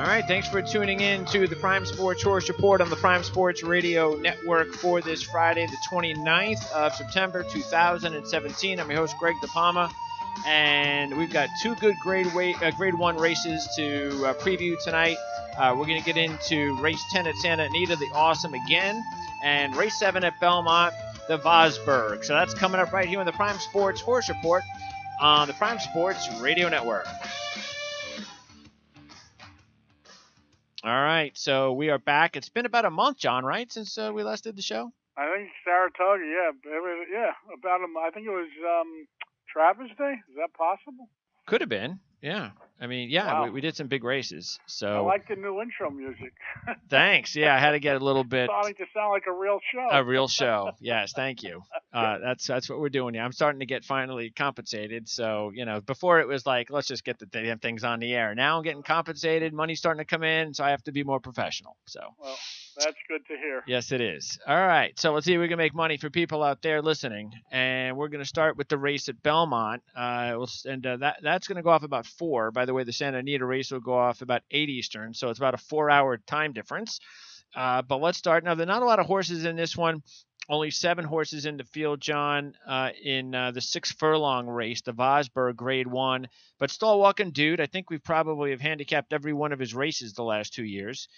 All right, thanks for tuning in to the Prime Sports Horse Report on the Prime Sports Radio Network for this Friday, the 29th of September, 2017. I'm your host, Greg DePalma, and we've got two good Grade 1 races to preview tonight. We're going to get into Race 10 at Santa Anita, the Awesome again, and Race 7 at Belmont, the Vosburg. So that's coming up right here on the Prime Sports Horse Report on the Prime Sports Radio Network. All right, so we are back. It's been about a month, John, right, since we last did the show? I think Saratoga, about a month. I think it was Travis Day. Is that possible? Could have been, yeah. I mean, yeah, wow. we did some big races. So I like the new intro music. Thanks. Yeah, I had to get a little bit. It's starting to sound like a real show. A real show. Yes, thank you. That's what we're doing here. I'm starting to get finally compensated. So, before it was like, let's just get the damn things on the air. Now I'm getting compensated. Money's starting to come in, so I have to be more professional. So. Well, that's good to hear. Yes, it is. All right. So let's see if we can make money for people out there listening. And we're going to start with the race at Belmont. That's going to go off about 4. By the way, the Santa Anita race will go off about 8 Eastern. So it's about a 4-hour time difference. But let's start. Now, there are not a lot of horses in this one. Only 7 horses in the field, John, in the 6 furlong race, the Vosburg Grade 1. But still a walking dude. I think we probably have handicapped every one of his races the last 2 years.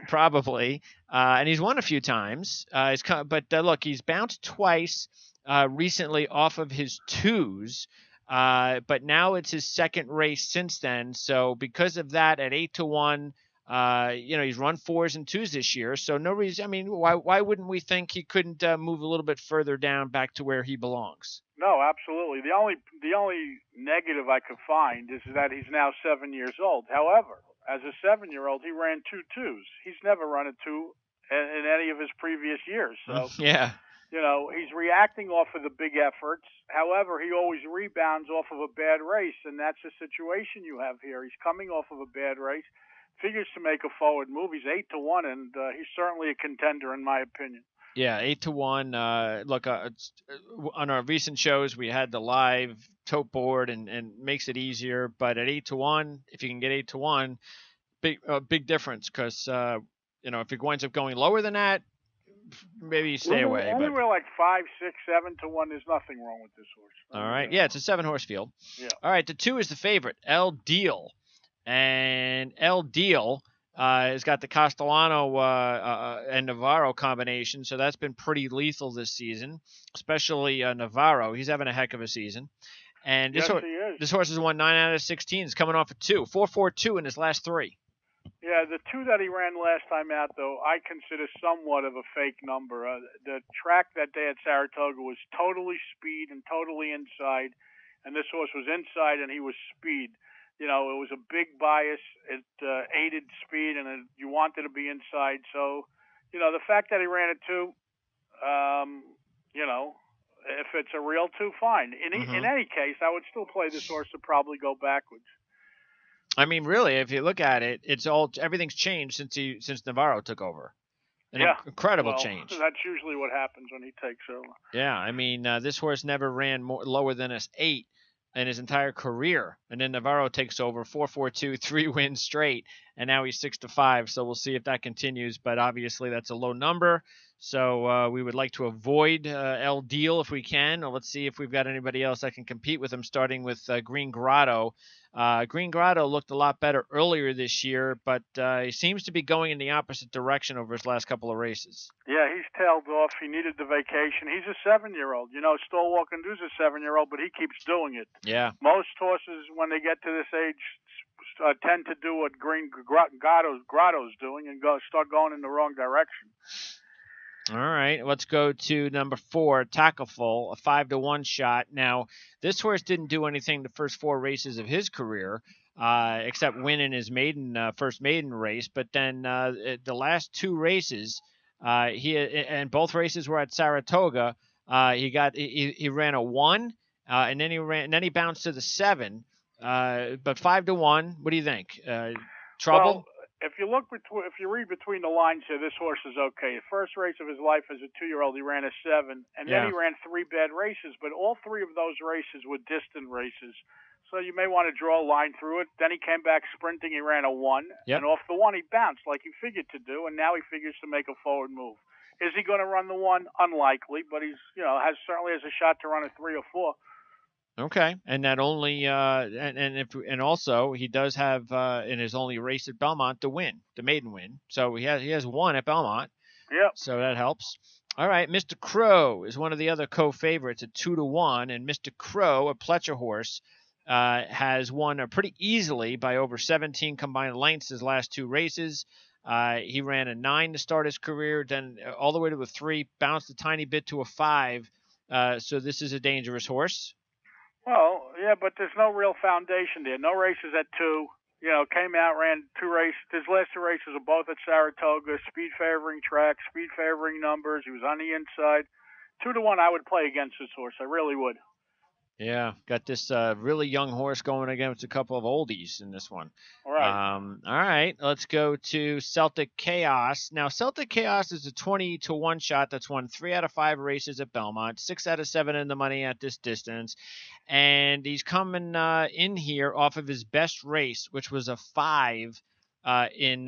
Probably. And he's won a few times. Look, he's bounced twice recently off of his 2s. But now it's his second race since then. So because of that, at 8-1, he's run 4s and 2s this year. So no reason. I mean, why wouldn't we think he couldn't move a little bit further down back to where he belongs? No, absolutely. The only negative I could find is that he's now 7 years old. However, as a 7-year-old, he ran 2 2s. He's never run a 2 in any of his previous years. So yeah. He's reacting off of the big efforts. However, he always rebounds off of a bad race, and that's the situation you have here. He's coming off of a bad race, figures to make a forward move. He's 8-1, and he's certainly a contender in my opinion. Yeah, 8-1. Look, on our recent shows, we had the live tote board and makes it easier. But at 8-1, if you can get 8-1, big difference because if it winds up going lower than that, maybe stay away. Anywhere like 5, 6, 7-1, there's nothing wrong with this horse. All right, yeah, it's a 7-horse field. Yeah. All right, the 2 is the favorite, El Deal, and El Deal has got the Castellano and Navarro combination, so that's been pretty lethal this season, especially Navarro. He's having a heck of a season. And this horse has won 9 out of 16. He's coming off a 2, 4.42 in his last 3. Yeah, the 2 that he ran last time out, though, I consider somewhat of a fake number. The track that day at Saratoga was totally speed and totally inside, and this horse was inside and he was speed. It was a big bias. It aided speed, and you wanted to be inside. So, the fact that he ran a 2, if it's a real 2, fine. In any case, I would still play this horse to probably go backwards. I mean, really, if you look at it, everything's changed since Navarro took over. Incredible change. That's usually what happens when he takes over. Yeah, I mean, this horse never ran lower than a 8 in his entire career, and then Navarro takes over 4.42, 3 wins straight, and now he's 6-5. So we'll see if that continues. But obviously, that's a low number. So we would like to avoid El Deal if we can. Let's see if we've got anybody else that can compete with him, starting with Green Grotto. Green Grotto looked a lot better earlier this year, but he seems to be going in the opposite direction over his last couple of races. Yeah, he's tailed off. He needed the vacation. He's a 7-year-old. Still walking dude's a 7-year-old, but he keeps doing it. Yeah. Most horses, when they get to this age, tend to do what Green Grotto's doing and start going in the wrong direction. All right, let's go to number 4, Tackleful, a 5-1 shot. Now, this horse didn't do anything the first 4 races of his career, except winning his first maiden race. But then the last 2 races, and both races were at Saratoga. He ran a 1, and then he bounced to the 7. But 5-1. What do you think? Trouble? Well, if you read between the lines here, this horse is okay. The first race of his life as a 2-year-old, he ran a 7, and then he ran 3 bad races. But all 3 of those races were distant races, so you may want to draw a line through it. Then he came back sprinting. He ran a 1, Yep. and off the 1 he bounced like he figured to do, and now he figures to make a forward move. Is he going to run the 1? Unlikely, but he's certainly has a shot to run a 3 or 4. Okay, and that only and also he does have in his only race at Belmont the maiden win. So he has one at Belmont. Yep. So that helps. All right, Mr. Crow is one of the other co-favorites at 2-1, and Mr. Crow, a Pletcher horse, has won pretty easily by over 17 combined lengths his last 2 races. He ran a 9 to start his career, then all the way to a 3, bounced a tiny bit to a 5. So this is a dangerous horse. Well, yeah, but there's no real foundation there. No races at 2. Came out, ran 2 races. His last 2 races are both at Saratoga. Speed favoring track, speed favoring numbers. He was on the inside. 2-1, I would play against this horse. I really would. Yeah, got this really young horse going against a couple of oldies in this one. All right. All right, let's go to Celtic Chaos. Now, Celtic Chaos is a 20-1 shot that's won 3 out of 5 races at Belmont, 6 out of 7 in the money at this distance, and he's coming in here off of his best race, which was a 5 in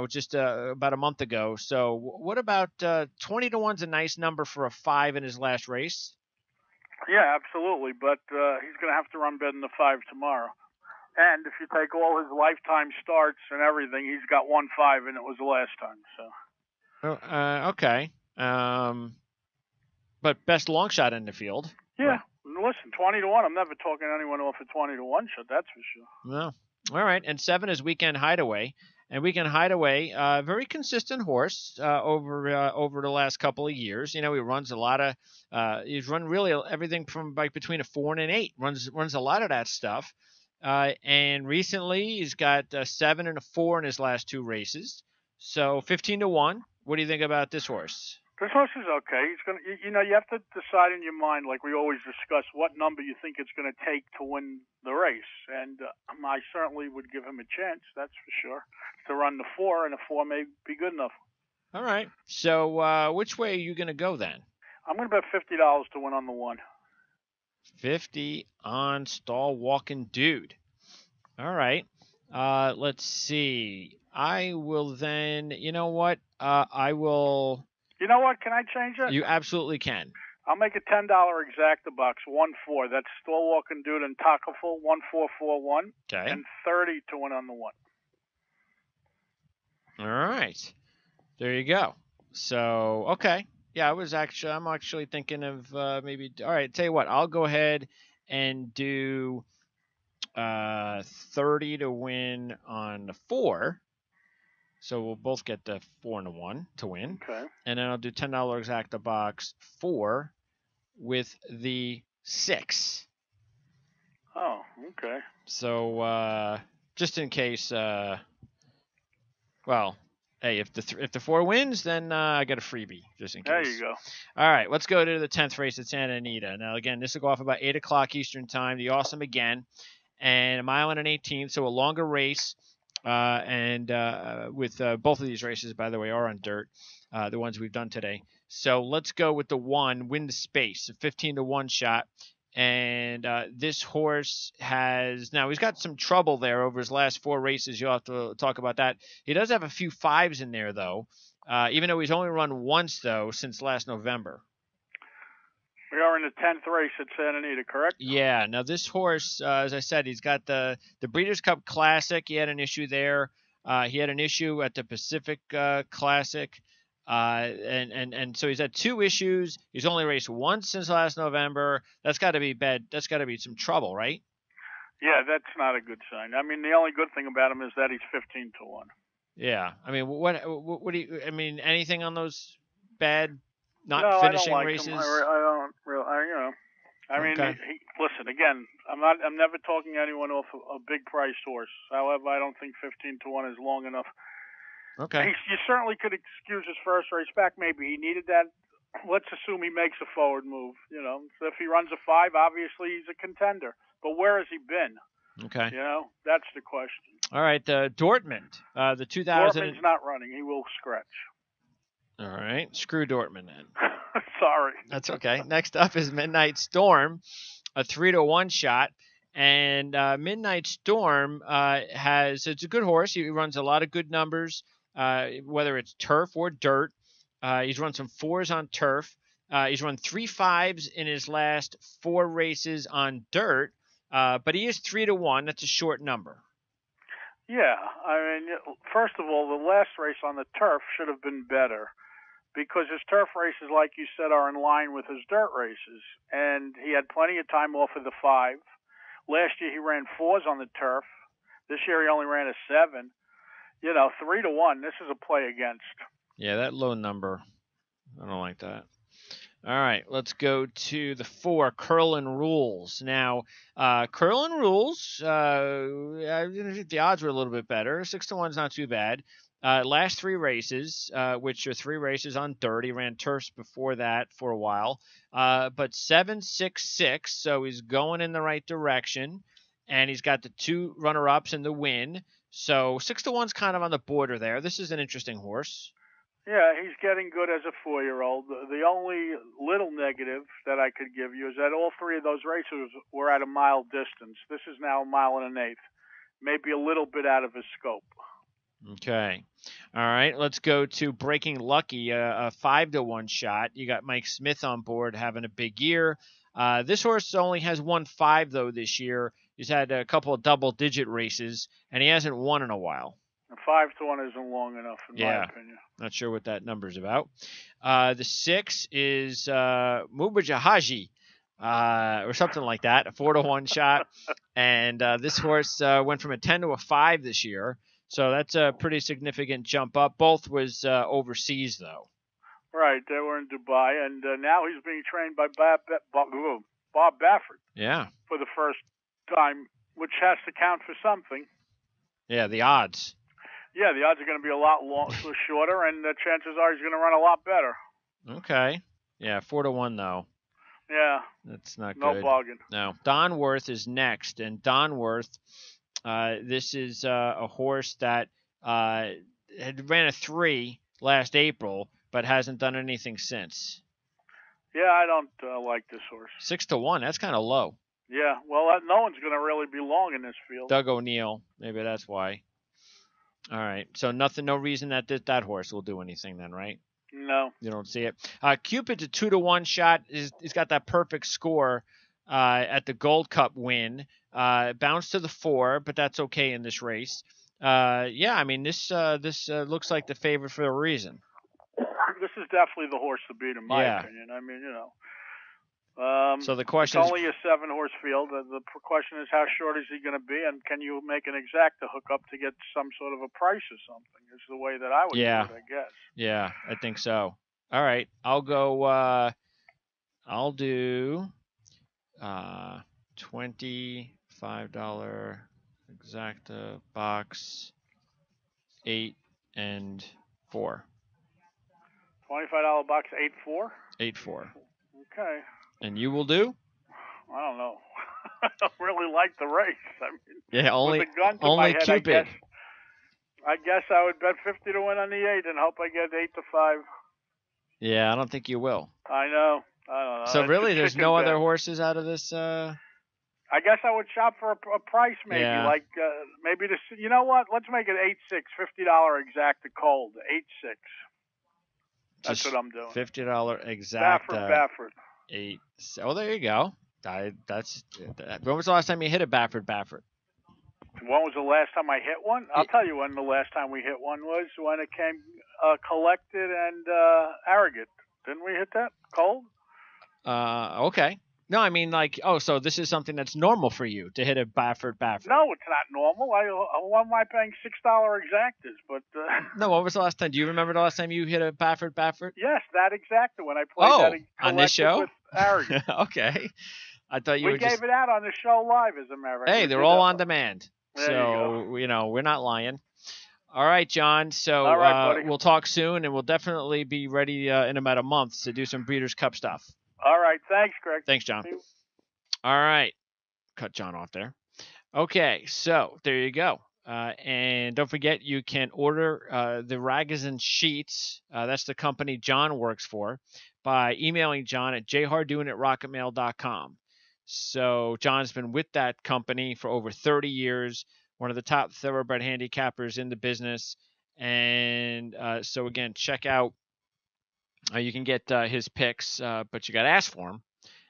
just about a month ago. So, what about 20-1's a nice number for a 5 in his last race? Yeah, absolutely, but he's going to have to run better than the 5 tomorrow. And if you take all his lifetime starts and everything, he's got 1-5, and it was the last time. So. Okay. But best long shot in the field. Yeah. Right. Listen, 20-1. I'm never talking anyone off a 20-1 shot. That's for sure. No. All right. And 7 is Weekend Hideaway. And Weekend Hideaway, very consistent horse over the last couple of years. He runs a lot of. He's run really everything from between a 4 and an 8. Runs a lot of that stuff. And recently he's got 7 and a 4 in his last 2 races. So 15-1. What do you think about this horse? This horse is okay. He's gonna, you have to decide in your mind, like we always discuss, what number you think it's going to take to win the race. And I certainly would give him a chance, that's for sure, to run the 4, and a 4 may be good enough. All right. So which way are you going to go then? I'm going to bet $50 to win on the 1. 50 on Stall Walking Dude. All right. Let's see. I will then. You know what? I will. You know what? Can I change it? You absolutely can. I'll make a $10 exacta box, 1-4. That's Stall Walking Dude and Takaful, 1-4-4-1. Okay. And 30 to win on the 1. All right. There you go. So okay. Yeah, I'm actually thinking of maybe. All right. Tell you what. I'll go ahead and do 30 to win on the 4. So we'll both get the 4 and the 1 to win. Okay. And then I'll do $10 exacta box 4 with the 6. Oh, okay. So just in case, well, hey, if the 4 wins, then I get a freebie just in case. There you go. All right, let's go to the 10th race at Santa Anita. Now again, this will go off about 8 o'clock Eastern time. The Awesome again, and a mile and an 18, so a longer race. With both of these races, by the way, are on dirt, the ones we've done today. So let's go with the 1, Win the Space, a 15-1 shot. And this horse he's got some trouble there over his last 4 races. You'll have to talk about that. He does have a few 5s in there, though, even though he's only run once, though, since last November. We are in the 10th race at Santa Anita, correct? Yeah. Now, this horse, as I said, he's got the Breeders' Cup Classic. He had an issue there. He had an issue at the Pacific Classic. And so he's had 2 issues. He's only raced once since last November. That's got to be bad. That's got to be some trouble, right? Yeah, that's not a good sign. I mean, the only good thing about him is that he's 15-1. Yeah. I mean, what do you? I mean, anything on those bad? Not no, finishing I don't like races. Him. I don't really. I mean, Okay. Listen again. I'm never talking anyone off a big price horse. However, I don't think 15-1 is long enough. Okay. You certainly could excuse his first race back. Maybe he needed that. Let's assume he makes a forward move. So if he runs a 5, obviously he's a contender. But where has he been? Okay. That's the question. All right. Dortmund, the 2000. Dortmund's not running. He will scratch. All right. Screw Dortmund then. Sorry. That's okay. Next up is Midnight Storm. a 3-1 shot. And Midnight Storm it's a good horse. He runs a lot of good numbers, whether it's turf or dirt. He's run some 4s on turf. He's run 3 5s in his last 4 races on dirt, but he is 3-1. That's a short number. Yeah, I mean, first of all, the last race on the turf should have been better because his turf races, like you said, are in line with his dirt races, and he had plenty of time off of the 5. Last year he ran 4s on the turf. This year he only ran a 7. 3-1. This is a play against. Yeah, that low number, I don't like that. All right, let's go to the 4, Curlin Rules. Now, Curlin Rules, the odds were a little bit better. 6-1 is not too bad. Last 3 races, which are 3 races on dirt. He ran turfs before that for a while. But 7-6-6, so he's going in the right direction. And he's got the 2 runner-ups and the win. So 6-1 is kind of on the border there. This is an interesting horse. Yeah, he's getting good as a 4-year-old. The only little negative that I could give you is that all 3 of those races were at a mile distance. This is now a 1 1/8, maybe a little bit out of his scope. Okay. All right, let's go to Breaking Lucky, a 5-1 shot. You got Mike Smith on board having a big year. This horse only has won 5, though, this year. He's had a couple of double-digit races, and he hasn't won in a while. 5-1 isn't long enough, in my opinion. Not sure what that number's about. The 6 is Mubajahaji, or something like that, a 4-1 shot. And this horse went from a 10 to a 5 this year. So that's a pretty significant jump up. Both was overseas, though. Right, they were in Dubai, and now he's being trained by Bob Baffert. Yeah. For the first time, which has to count for something. Yeah, the odds. Yeah, the odds are going to be a lot shorter, and the chances are he's going to run a lot better. Okay. Yeah, 4-1 though. Yeah. That's not good. No bargain. No. Donworth is next, and Donworth, this is a horse that had ran a 3 last April, but hasn't done anything since. Yeah, I don't like this horse. 6-1. That's kind of low. Yeah. Well, no one's going to really be long in this field. Doug O'Neill. Maybe that's why. All right. So no reason that that horse will do anything then, right? No. You don't see it. Cupid's a 2-1 shot. He's got that perfect score at the Gold Cup win. Bounced to the 4, but that's okay in this race. Yeah, I mean, this looks like the favorite for a reason. This is definitely the horse to beat, in my opinion. I mean, so the question it's only a 7-horse field. The question is, how short is he going to be, and can you make an exacta hook up to get some sort of a price or something? Is the way that I would do it, I guess. Yeah, I think so. All right, I'll go. I'll do $25 exacta box 8 and 4. $25 box 8-4. 8-4. Okay. And you will do? I don't know. I don't really like the race. I mean, yeah, only with a gun to only my head, Cupid. I guess I would bet 50 to win on the 8 and hope I get 8-5. Yeah, I don't think you will. I know. I don't know. So really, there's no bet. other horses out of this. I guess I would shop for a price, maybe like maybe this. You know what? Let's make it 8-6, $50 exacta cold 8-6. That's what I'm doing. $50 exacta. Baffert. 8. Oh, there you go. When was the last time you hit a Baffert? When was the last time I hit one? I'll tell you when the last time we hit one was when it came collected and arrogant. Didn't we hit that cold? Okay. No, I mean so this is something that's normal for you to hit a Baffert. No, it's not normal. Why am I paying $6 exactas? But no, what was the last time? Do you remember the last time you hit a Baffert? Yes, that exacta when I played that on this show with arrogant. Okay. I thought we gave it out on the show live as a matter of fact. Hey, they're all on demand. So, we're not lying. All right, John. So all right, buddy. We'll talk soon, and we'll definitely be ready in about a month to do some Breeders' Cup stuff. All right. Thanks, Greg. Thanks, John. All right. Cut John off there. Okay, so there you go. And don't forget, you can order the Ragozin sheets. That's the company John works for, by emailing John at jhardoon@rocketmail.com. So John's been with that company for over 30 years, one of the top thoroughbred handicappers in the business. And so again, check out. You can get his picks, but you got to ask for them,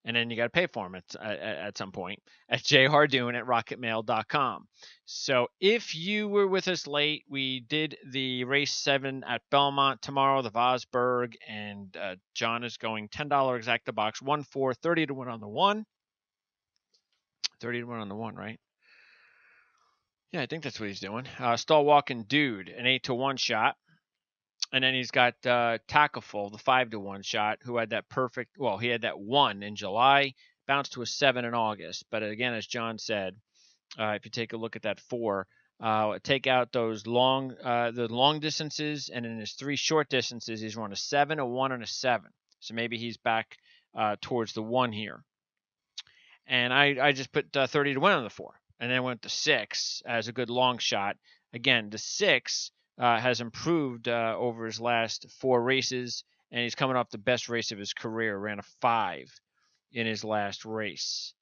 and then you got to pay for them at some point at jhardoon@rocketmail.com. So if you were with us late, we did the race 7 at Belmont tomorrow, the Vosberg, and John is going $10 exacta box 1-4, 30 to 1 on the 1. 30 to 1 on the 1, right? Yeah, I think that's what he's doing. Stall Walking Dude, an 8 to 1 shot. And then he's got Tacklefull, the 5 to 1 shot, who had that perfect. Well, he had that 1 in July, bounced to a 7 in August. But again, as John said, if you take a look at that 4, take out those the long distances, and in his 3 short distances, he's run a 7, a 1, and a 7. So maybe he's back towards the 1 here. And I just put 30 to 1 on the 4, and then went to 6 as a good long shot. Again, the 6. Has improved over his last 4 races, and he's coming off the best race of his career. Ran a 5 in his last race.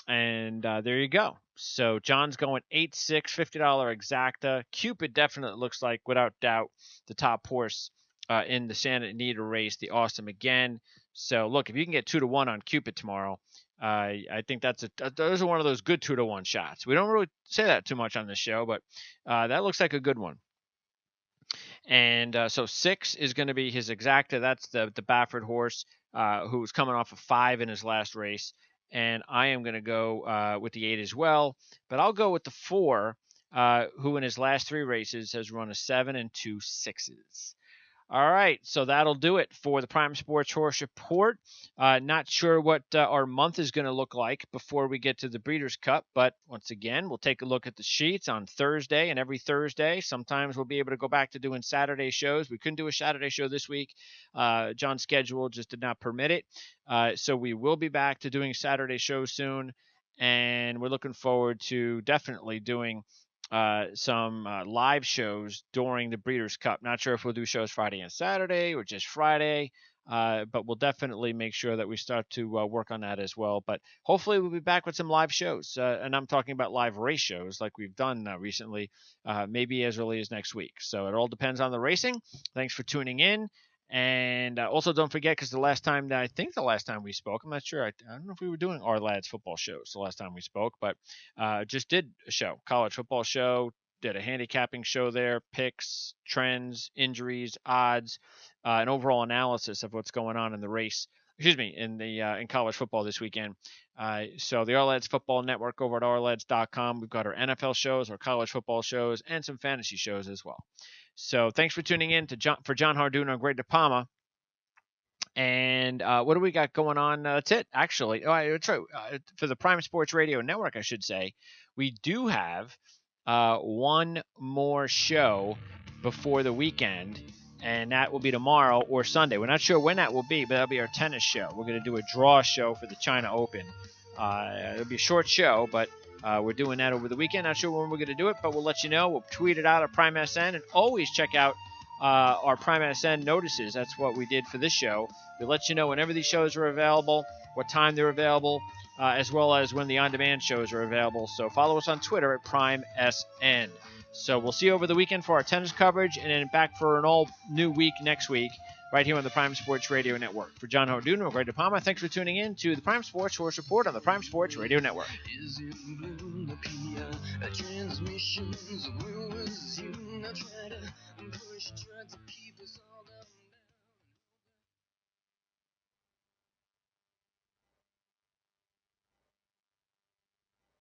And there you go. So John's going 8-6, $50 exacta. Cupid definitely looks like, without doubt, the top horse in the Santa Anita race, the Awesome again. So look, if you can get 2 to 1 on Cupid tomorrow, I think those are one of those good 2 to 1 shots. We don't really say that too much on this show, but that looks like a good one. And so 6 is going to be his exacta. That's the Baffert horse who's coming off a 5 in his last race. And I am going to go with the 8 as well. But I'll go with the 4, who in his last 3 races has run a 7 and 2 6s. All right, so that'll do it for the Prime Sports Horse Report. Not sure what our month is going to look like before we get to the Breeders' Cup, but once again, we'll take a look at the sheets on Thursday and every Thursday. Sometimes we'll be able to go back to doing Saturday shows. We couldn't do a Saturday show this week. John's schedule just did not permit it. So we will be back to doing Saturday shows soon, and we're looking forward to definitely doing some live shows during the Breeders' Cup. Not sure if we'll do shows Friday and Saturday or just Friday, but we'll definitely make sure that we start to work on that as well. But hopefully we'll be back with some live shows, and I'm talking about live race shows like we've done recently, maybe as early as next week. So it all depends on the racing. Thanks for tuning in. And also don't forget, because the last time we spoke, I'm not sure. I don't know if we were doing our lads football shows the last time we spoke, but just did a show, college football show, did a handicapping show there, picks, trends, injuries, odds, an overall analysis of what's going on in the race. In college football this weekend. So the Our Lads Football Network over at ourlads.com. We've got our NFL shows, our college football shows, and some fantasy shows as well. So thanks for tuning in for John Hardoon on Great DePalma. And what do we got going on? That's it, actually. That's right. For the Prime Sports Radio Network, I should say, we do have one more show before the weekend, and that will be tomorrow or Sunday. We're not sure when that will be, but that'll be our tennis show. We're going to do a draw show for the China Open. It'll be a short show, but we're doing that over the weekend. Not sure when we're going to do it, but we'll let you know. We'll tweet it out at Prime SN, and always check out our Prime SN notices. That's what we did for this show. We'll let you know whenever these shows are available, what time they're available, as well as when the on-demand shows are available. So follow us on Twitter at Prime SN. So we'll see you over the weekend for our tennis coverage, and then back for an all-new week next week, right here on the Prime Sports Radio Network. For John Hardoon and Greg DePalma, thanks for tuning in to the Prime Sports Horse Report on the Prime Sports Radio Network. Is it transmissions? Where was you? Now try to push